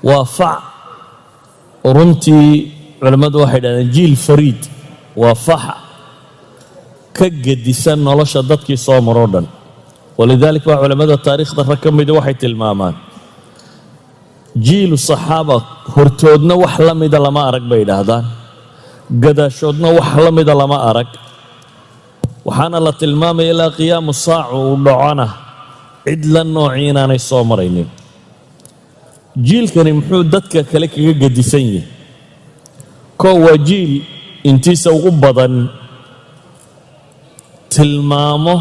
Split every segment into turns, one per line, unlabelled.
وفع رنتي علماء واحد جيل فريد وفح كجديسان نلاش ضدك صوم رودا ولذلك علماء التاريخ ده رقم ده واحد المامان جيل الصحابة هرتودنا وحلم ده لما أرك بيد هذا قداشودنا وحلم ده لما أرك وحان الله تلمام إلى قيام الساعة ودعانا عدلا نوعين عن الصومرين جيل كان محمود دتك كلك قديسين كو جيل انتي سوق بدن tilmaamo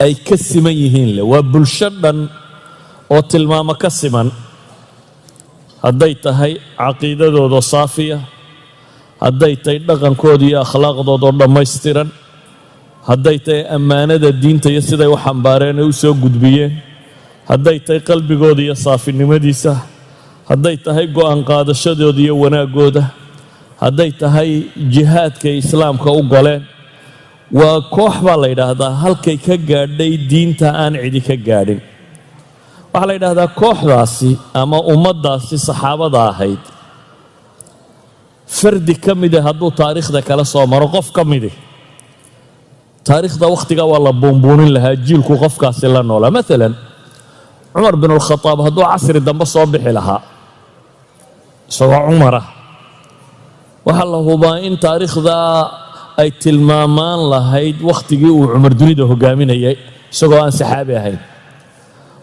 ay ka siman yihiin le waa bulsho dhan oo tilmaamo ka siman hadday tahay caqiidadooda saafiya hadday tahay dhaqankooda iyo akhlaaqdooda dhammaystiran hadday tahay ammaanada diinta iyo siday u xambaareen ay u soo gudbiyeen hadday tahay qalbigooda iyo saafinimadiisa hadday tahay go'aan qaadashadooda iyo wanaagooda hadday tahay jihaadka islaamka u galeen waa koox baa la yidhaahdaa halkay ka gaadhay diinta aan cidi ka gaadhin waxaa la yidhaahdaa kooxdaasi ama ummaddaasi saxaabada ahayd fardi ka mide hadduu taariikhda kala soo maro qof ka mide taariikhda wakhtiga waa la buunbuunin lahaa jiilku qofkaasi la noolaa maalan cumar bin alkhataab hadduu casri dambe soo bixi lahaa isagoo cumara waxaa la hubaa in taariikhda ay tilmaamaan lahayd wakhtigii uu cumar dunida hogaaminayay isagoo aan saxaabi ahayn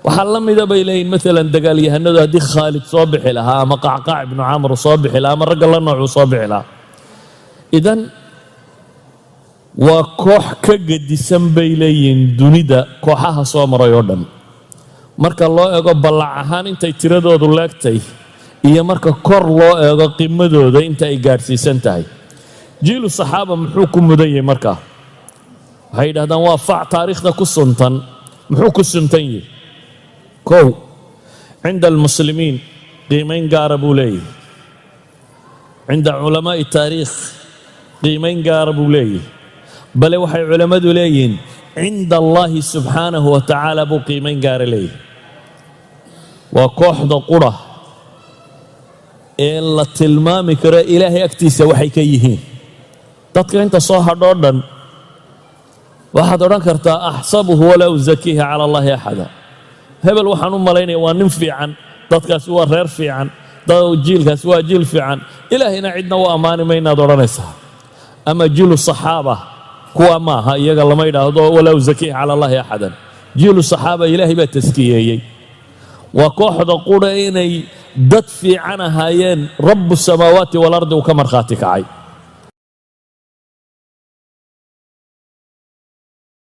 waxaa la mida bay leeyihin maalan dagaalyahanadu haddii khaalid soo bixi lahaa ama qacqaac ibnu camr soo bixi lahaa ama ragga la noocuu soo bixi lahaa idan waa koox ka gedisan bay leeyihiin dunida kooxaha soo maray oo dhan marka loo eego ballac ahaan intay tiradoodu leegtay iyo marka kor loo eego qiimadooda inta ay gaadhsiisan tahay jiilu saxaaba muxuu ku mudan yahay markaa waxay yidhahdaan waa fac taariikhda ku suntan muxuu ku suntan yahay kow cinda almuslimiin qiimayn gaara buu leeyahay cinda culamaa'i taariikh qiimayn gaara buu leeyahay bale waxay culammadu leeyihiin cinda allaahi subxaanahu wa tacaala buu qiimayn gaara leeyahay waa kooxda qura ee la tilmaami karo ilaahay agtiisa waxay ka yihiin dadka inta soo hadhoo dhan waxaad odhan kartaa axsabuhu walaa uzakiiha cala allaahi axada hebel waxaan u malaynaya waa nin fiican dadkaasi waa reer fiican jiilkaasi waa jiil fiican ilaahayna cidna u ammaani maynaad odhanaysaa ama jiilu saxaaba kuwa maaha iyaga lama yidhaahdo walaa uzakiiha cala allaahi axadan jiilu saxaaba ilaahay baa taskiyeeyey waa kooxda qura inay dad fiican ahaayeen rabbu samaawaati walardi uu ka markhaati kacay